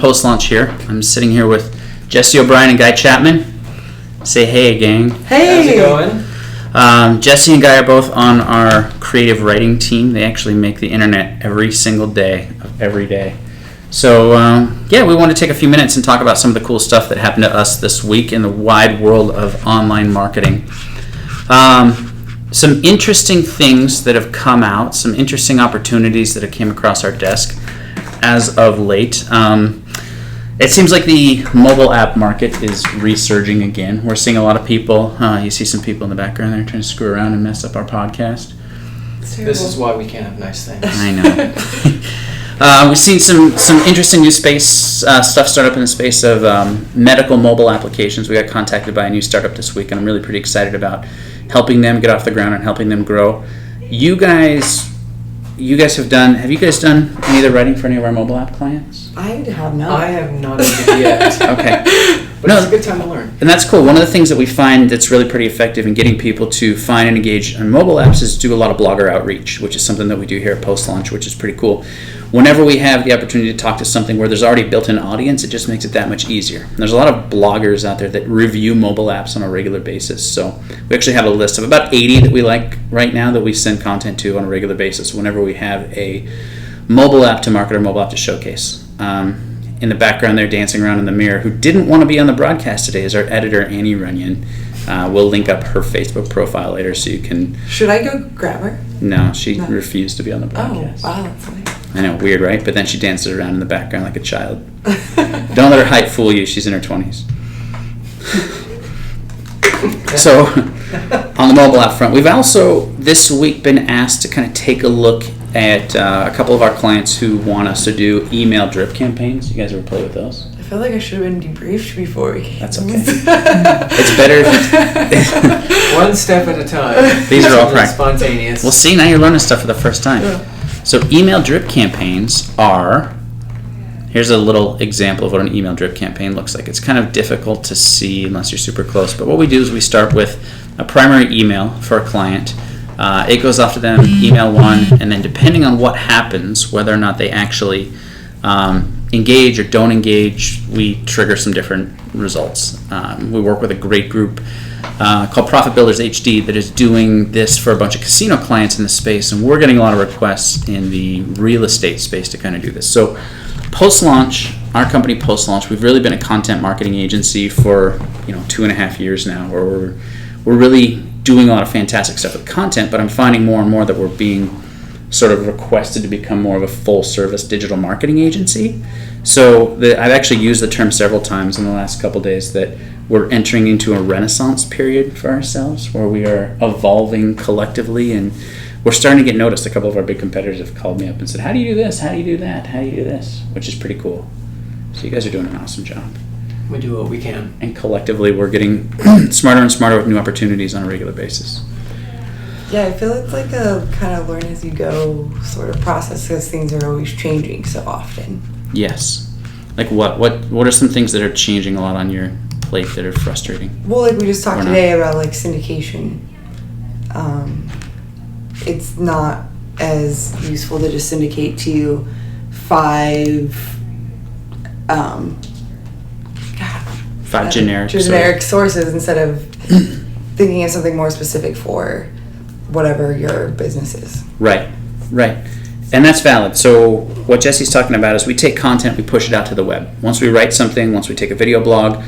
Post-launch here. I'm sitting here with Jesse O'Brien and Guy Chapman. Say hey, gang. Hey! How's it going? Jesse and Guy are both on our creative writing team. They actually make the internet every single day of every day. So, we want to take a few minutes and talk about some of the cool stuff that happened to us this week in the wide world of online marketing. Some interesting things that have come out, some interesting opportunities that have came across our desk as of late. It seems like the mobile app market is resurging again. We're seeing a lot of people. You see some people in the background there trying to screw around and mess up our podcast. This is why we can't have nice things. I know. We've seen some interesting new space stuff start up in the space of medical mobile applications. We got contacted by a new startup this week, and I'm really pretty excited about helping them get off the ground and helping them grow. You guys have done any of the writing for any of our mobile app clients? I have not. I have not yet. Okay. But it's a good time to learn. And that's cool. One of the things that we find that's really pretty effective in getting people to find and engage on mobile apps is do a lot of blogger outreach, which is something that we do here at Post-Launch, which is pretty cool. Whenever we have the opportunity to talk to something where there's already a built-in audience, it just makes it that much easier. And there's a lot of bloggers out there that review mobile apps on a regular basis. So we actually have a list of about 80 that we like right now that we send content to on a regular basis whenever we have a mobile app to market or mobile app to showcase. In the background there, dancing around in the mirror, who didn't want to be on the broadcast today, is our editor, Annie Runyon. We'll link up her Facebook profile later so you can... Should I go grab her? No, she refused to be on the broadcast. Oh, wow, that's funny. I know, weird, right? But then she dances around in the background like a child. Don't let her height fool you. She's in her 20s. So, on the mobile app front, we've also this week been asked to kind of take a look at a couple of our clients who want us to do email drip campaigns. You guys ever play with those? I feel like I should have been debriefed before we came. That's okay. It's better if one step at a time. These are all practical. Spontaneous. Well, see, now you're learning stuff for the first time. Yeah. So email drip campaigns are... Here's a little example of what an email drip campaign looks like. It's kind of difficult to see unless you're super close, but what we do is we start with a primary email for a client. It goes off to them, email one, and then depending on what happens, whether or not they actually engage or don't engage, we trigger some different results. We work with a great group called Profit Builders HD that is doing this for a bunch of casino clients in the space, and we're getting a lot of requests in the real estate space to kind of do this. So Post-Launch, our company Post-Launch, we've really been a content marketing agency for 2.5 years now, where we're really doing a lot of fantastic stuff with content, but I'm finding more and more that we're being sort of requested to become more of a full-service digital marketing agency. So I've actually used the term several times in the last couple of days that we're entering into a renaissance period for ourselves, where we are evolving collectively, and we're starting to get noticed. A couple of our big competitors have called me up and said, how do you do this? How do you do that? How do you do this? Which is pretty cool. So you guys are doing an awesome job. We do what we can. And collectively, we're getting smarter and smarter with new opportunities on a regular basis. Yeah, I feel it's like a kind of learn as you go sort of process because things are always changing so often. Yes. Like what are some things that are changing a lot on your plate that are frustrating? Well, like we just talked today about like syndication. It's not as useful to just syndicate to 5 generic sources instead of thinking of something more specific for whatever your business is. Right. And that's valid. So what Jesse's talking about is we take content, we push it out to the web. Once we write something, once we take a video blog,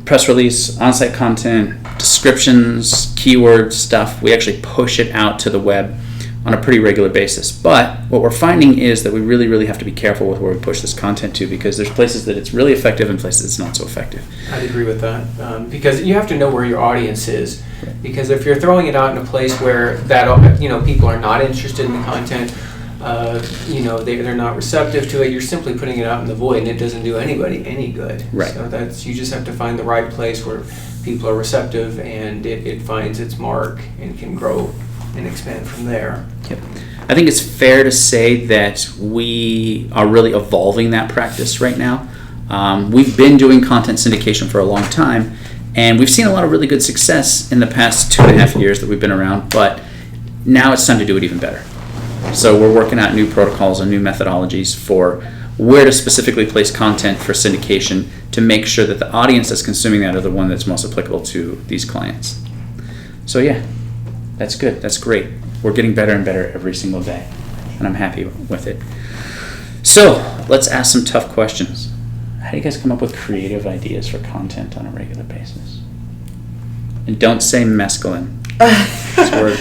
press release, on-site content, descriptions, keywords, stuff, we actually push it out to the web on a pretty regular basis. But what we're finding is that we really, really have to be careful with where we push this content to, because there's places that it's really effective and places it's not so effective. I'd agree with that, because you have to know where your audience is. Right. Because if you're throwing it out in a place where that people are not interested in the content, they're not receptive to it, you're simply putting it out in the void, and it doesn't do anybody any good. Right. So you just have to find the right place where people are receptive and it finds its mark and can grow and expand from there. Yep. I think it's fair to say that we are really evolving that practice right now. We've been doing content syndication for a long time, and we've seen a lot of really good success in the past 2.5 years that we've been around, but now it's time to do it even better. So we're working out new protocols and new methodologies for where to specifically place content for syndication to make sure that the audience that's consuming that are the one that's most applicable to these clients. So yeah, that's good. That's great. We're getting better and better every single day, and I'm happy with it. So let's ask some tough questions. How do you guys come up with creative ideas for content on a regular basis? And don't say mescaline. We're a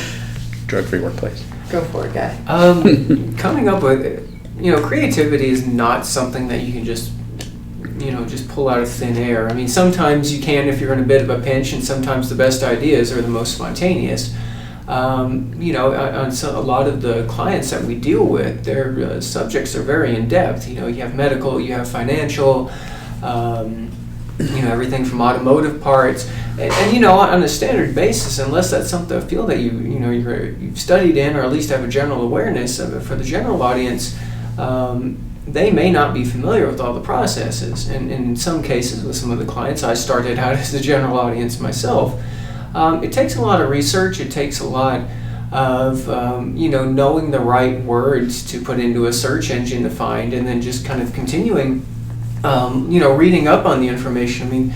drug-free workplace. Go for it, guy. Coming up with, creativity is not something that you can just pull out of thin air. I mean, sometimes you can if you're in a bit of a pinch, and sometimes the best ideas are the most spontaneous. On a lot of the clients that we deal with, their subjects are very in-depth. You have medical, you have financial, everything from automotive parts. And on a standard basis, unless that's a field that you've studied in, or at least have a general awareness of it, for the general audience, they may not be familiar with all the processes. And in some cases, with some of the clients, I started out as the general audience myself. It takes a lot of research. It takes a lot of knowing the right words to put into a search engine to find, and then just kind of continuing, reading up on the information. I mean,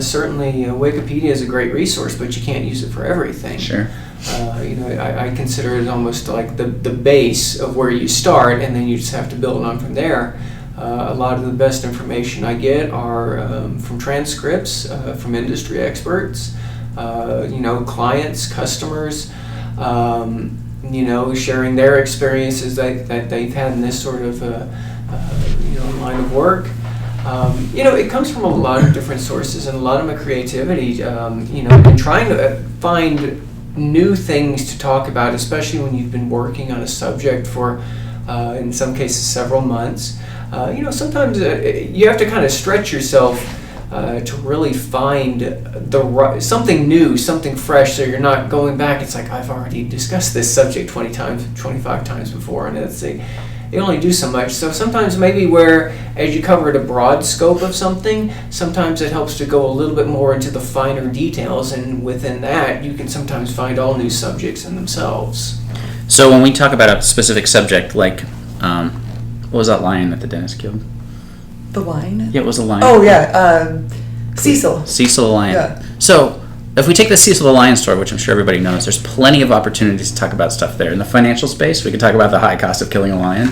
certainly Wikipedia is a great resource, but you can't use it for everything. Sure. I consider it almost like the base of where you start, and then you just have to build on from there. A lot of the best information I get are from transcripts, from industry experts, clients, customers, sharing their experiences that they've had in this sort of line of work. It comes from a lot of different sources, and a lot of my creativity, and trying to find new things to talk about, especially when you've been working on a subject for, in some cases, several months. Sometimes you have to kind of stretch yourself to really find something new, something fresh, so you're not going back. It's like, I've already discussed this subject 20 times, 25 times before, and they only do so much. So sometimes maybe as you covered a broad scope of something, sometimes it helps to go a little bit more into the finer details, and within that, you can sometimes find all new subjects in themselves. So when we talk about a specific subject, like, what was that lion that the dentist killed? The lion? Yeah, it was a lion. Oh, yeah. Cecil. Cecil the lion. Yeah. So if we take the Cecil the lion story, which I'm sure everybody knows, there's plenty of opportunities to talk about stuff there. In the financial space, we can talk about the high cost of killing a lion.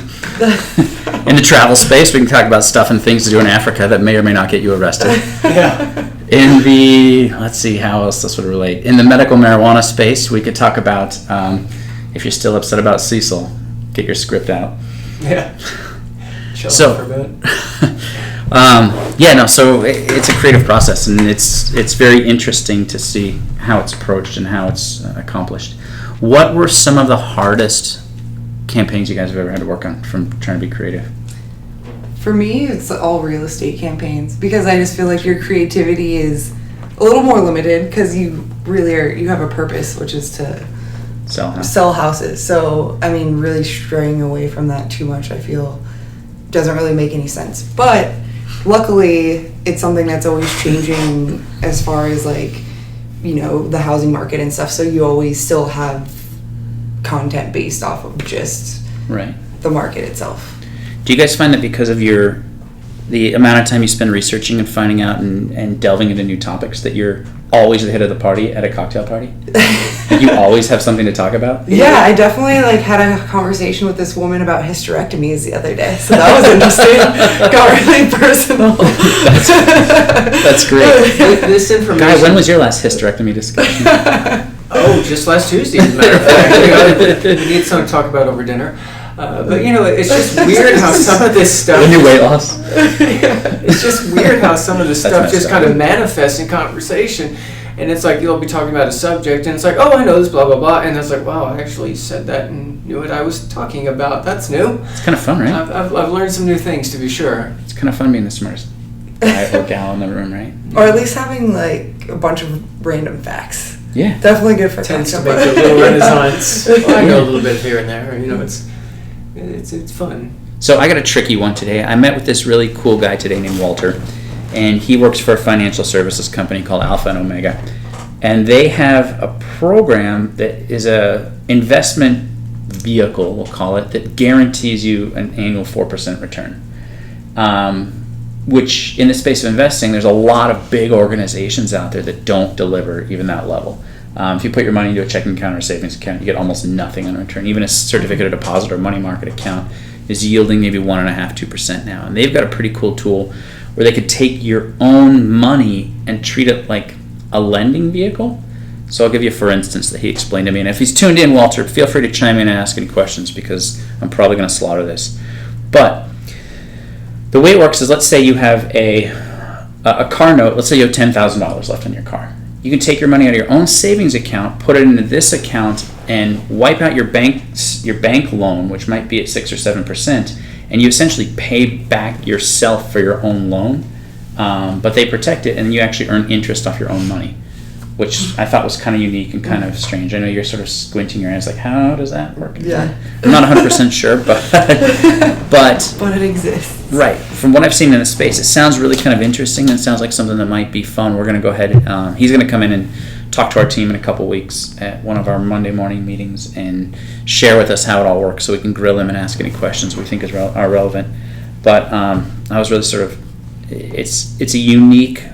In the travel space, we can talk about stuff and things to do in Africa that may or may not get you arrested. Yeah. In the, let's see how else this would relate. In the medical marijuana space, we could talk about, if you're still upset about Cecil, get your script out. Yeah. Chill So, for a bit. So it's a creative process, and it's very interesting to see how it's approached and how it's accomplished. What were some of the hardest campaigns you guys have ever had to work on from trying to be creative? For me, it's all real estate campaigns, because I just feel like your creativity is a little more limited, because you have a purpose, which is to sell houses. So, I mean, really straying away from that too much, I feel, doesn't really make any sense. But luckily, it's something that's always changing as far as the housing market and stuff. So you always still have content based off of just the market itself. Do you guys find that because of the amount of time you spend researching and finding out and delving into new topics, that you're always the head of the party at a cocktail party? You always have something to talk about? Yeah, I definitely had a conversation with this woman about hysterectomies the other day, so that was interesting. Got really personal. That's great. With this information, Guy, when was your last hysterectomy discussion? Oh, just last Tuesday, as a matter of fact. We need something to talk about over dinner. But it's just weird how some of this stuff... When you weight loss? It's just weird how some of this stuff just kind of manifests in conversation. And it's like, you'll be talking about a subject, and it's like, oh, I know this, blah, blah, blah. And it's like, wow, I actually said that and knew what I was talking about. That's new. It's kind of fun, right? I've learned some new things, to be sure. It's kind of fun being the smartest guy or gal in the room, right? Or at least having, a bunch of random facts. Yeah. Definitely good for Tends to cocktail make a party. little renaissance. Well, I know a little bit here and there. It's fun. So I got a tricky one today. I met with this really cool guy today named Walter, and he works for a financial services company called Alpha and Omega. And they have a program that is a investment vehicle, we'll call it, that guarantees you an annual 4% return. which in the space of investing, there's a lot of big organizations out there that don't deliver even that level. If you put your money into a checking account or a savings account, you get almost nothing in return. Even a certificate of deposit or money market account is yielding maybe 1.5%, 2% now. And they've got a pretty cool tool where they could take your own money and treat it like a lending vehicle. So I'll give you for instance that he explained to me. And if he's tuned in, Walter, feel free to chime in and ask any questions because I'm probably going to slaughter this. But the way it works is, let's say you have a car note. Let's say you have $10,000 left on your car. You can take your money out of your own savings account, put it into this account, and wipe out your bank loan, which might be at 6 or 7%, and you essentially pay back yourself for your own loan. But they protect it, and you actually earn interest off your own money, which I thought was kind of unique and kind of strange. I know you're sort of squinting your eyes like, how does that work? Yeah. I'm not 100% sure, but but it exists. Right. From what I've seen in the space, it sounds really kind of interesting and sounds like something that might be fun. We're going to go ahead. He's going to come in and talk to our team in a couple weeks at one of our Monday morning meetings and share with us how it all works so we can grill him and ask any questions we think are relevant. But I was really sort of, it's a unique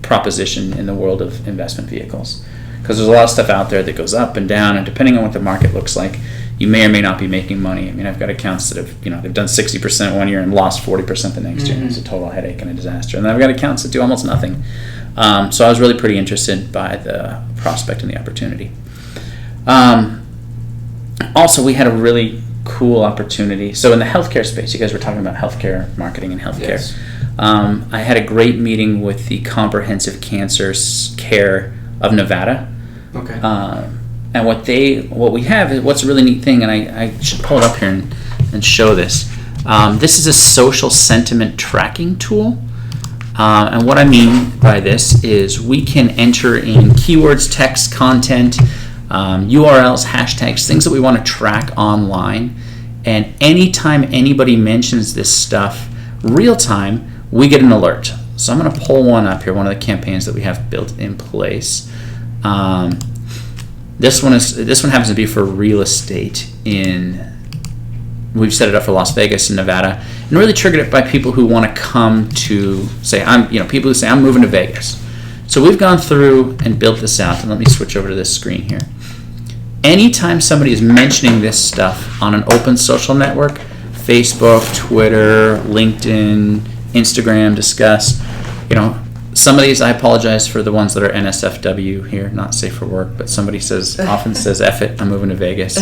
proposition in the world of investment vehicles because there's a lot of stuff out there that goes up and down, and depending on what the market looks like, you may or may not be making money. I mean, I've got accounts that have, they've done 60% one year and lost 40% the next year. And it's a total headache and a disaster. And then I've got accounts that do almost nothing. So I was really pretty interested by the prospect and the opportunity. Also, we had a really cool opportunity. So in the healthcare space, you guys were talking about healthcare marketing and healthcare. Yes. I had a great meeting with the Comprehensive Cancer Care of Nevada. Okay. And what we have is what's a really neat thing, and I should pull it up here and show this. This is a social sentiment tracking tool. And what I mean by this is we can enter in keywords, text, content, URLs, hashtags, things that we want to track online. And anytime anybody mentions this stuff real time, we get an alert. So I'm going to pull one up here, one of the campaigns that we have built in place. This one happens to be for real estate we've set it up for Las Vegas and Nevada, and really triggered it by people who want to come to say, people who say, I'm moving to Vegas. So we've gone through and built this out, and let me switch over to this screen here. Anytime somebody is mentioning this stuff on an open social network, Facebook, Twitter, LinkedIn, Instagram, Discuss, some of these, I apologize for the ones that are NSFW here, not safe for work, but somebody often says, F it, I'm moving to Vegas.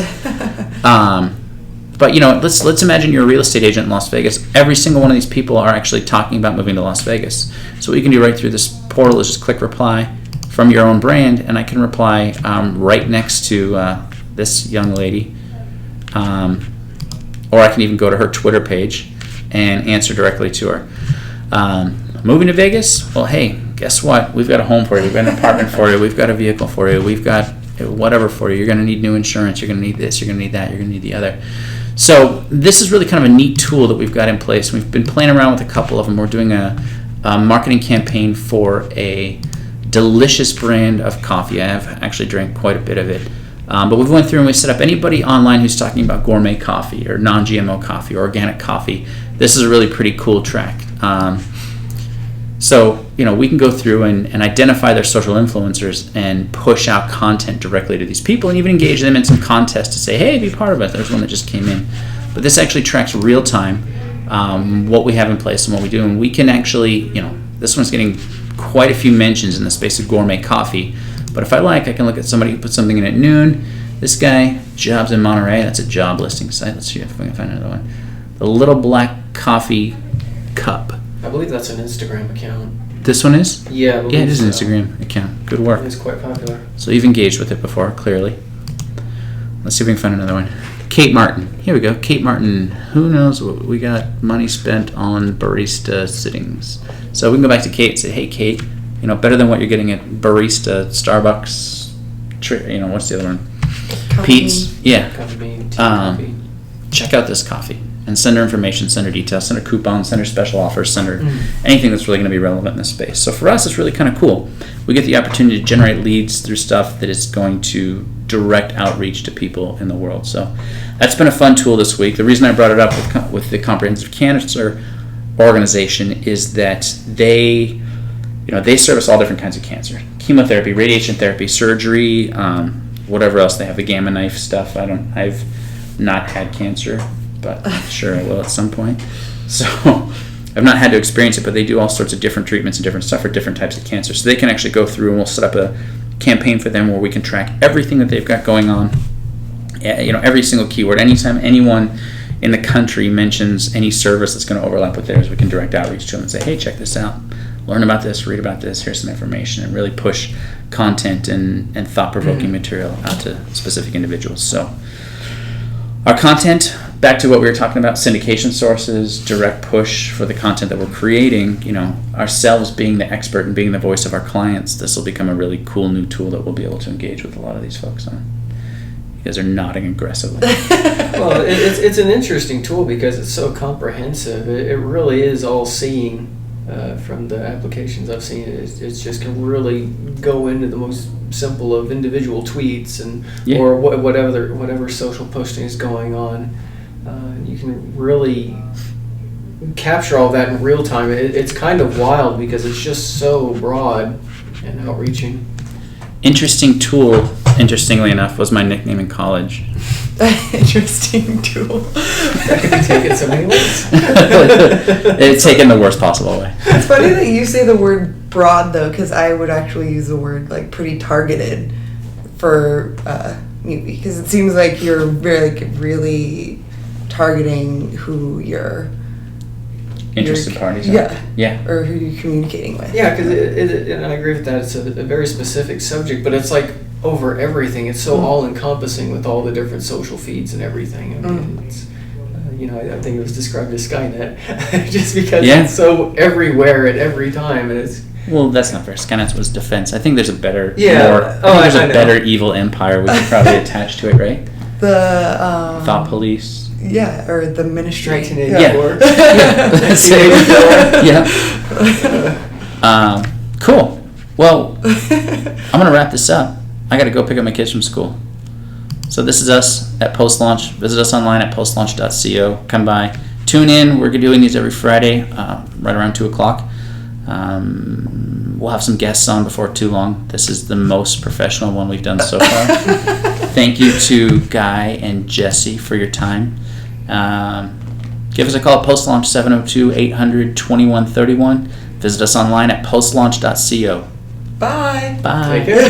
But let's imagine you're a real estate agent in Las Vegas. Every single one of these people are actually talking about moving to Las Vegas. So what you can do right through this portal is just click reply from your own brand, and I can reply right next to this young lady. Or I can even go to her Twitter page and answer directly to her. Moving to Vegas? Well, hey, guess what? We've got a home for you. We've got an apartment for you. We've got a vehicle for you. We've got whatever for you. You're going to need new insurance. You're going to need this. You're going to need that. You're going to need the other. So this is really kind of a neat tool that we've got in place. We've been playing around with a couple of them. We're doing a marketing campaign for a delicious brand of coffee. I have actually drank quite a bit of it. But we went through and we set up anybody online who's talking about gourmet coffee or non-GMO coffee or organic coffee. This is a really pretty cool track. So, we can go through and identify their social influencers and push out content directly to these people and even engage them in some contests to say, hey, be part of it. There's one that just came in. But this actually tracks real time what we have in place and what we do. And we can actually, this one's getting quite a few mentions in the space of gourmet coffee. But if I can look at somebody who put something in at noon. This guy, jobs in Monterey. That's a job listing site. Let's see if we can find another one. The Little Black Coffee Cup. I believe that's an Instagram account. This one is? Yeah, it is an Instagram account. Good work. It's quite popular. So you've engaged with it before, clearly. Let's see if we can find another one. Kate Martin. Here we go. Kate Martin. Who knows what we got money spent on barista sittings. So we can go back to Kate and say, hey, Kate, better than what you're getting at barista, Starbucks, what's the other one? Coffee. Pete's. Yeah. Coffee bean, tea, coffee. Check out this coffee. And send her information, send her details, send her coupons, send her special offers, send her anything that's really going to be relevant in this space. So for us, it's really kind of cool. We get the opportunity to generate leads through stuff that is going to direct outreach to people in the world. So that's been a fun tool this week. The reason I brought it up with the Comprehensive Cancer organization is that they service all different kinds of cancer: chemotherapy, radiation therapy, surgery, whatever else they have. The gamma knife stuff. I've not had cancer, but I'm sure I will at some point. So I've not had to experience it, but they do all sorts of different treatments and different stuff for different types of cancer. So they can actually go through, and we'll set up a campaign for them where we can track everything that they've got going on. Every single keyword. Anytime anyone in the country mentions any service that's going to overlap with theirs, we can direct outreach to them and say, hey, check this out. Learn about this, read about this, here's some information, and really push content and thought-provoking material out to specific individuals. So our content, back to what we were talking about, syndication sources, direct push for the content that we're creating, ourselves being the expert and being the voice of our clients, this will become a really cool new tool that we'll be able to engage with a lot of these folks on. You guys are nodding aggressively. Well, it's an interesting tool because it's so comprehensive. It really is all-seeing. From the applications I've seen, it's just can really go into the most simple of individual tweets or whatever social posting is going on. You can really capture all that in real time. It's kind of wild because it's just so broad and outreaching. Interesting tool, interestingly enough, was my nickname in college. Interesting tool. That could be taken so many ways. It's taken the worst possible way. It's funny that you say the word broad, though, because I would actually use the word pretty targeted for because it seems like you're really targeting who you're interested parties. Yeah. Or who you're communicating with. Yeah, because and I agree with that. It's a very specific subject, but it's over everything. It's so all-encompassing with all the different social feeds and everything. I mean, it's, I think it was described as Skynet, just because it's so everywhere at every time, and it's. Well, that's not fair. Skynet was defense. I think there's a better, there's a better evil empire we could probably attach to it, right? The thought police. Yeah, or the ministry. 1984. Cool. Well, I'm gonna wrap this up. I got to go pick up my kids from school. So this is us at post-launch. Visit us online at postlaunch.co. Come by. Tune in. We're doing these every Friday, right around 2 o'clock. We'll have some guests on before too long. This is the most professional one we've done so far. Thank you to Guy and Jesse for your time. Give us a call at post-launch 702-800-2131. Visit us online at postlaunch.co. Bye. Bye. Take care.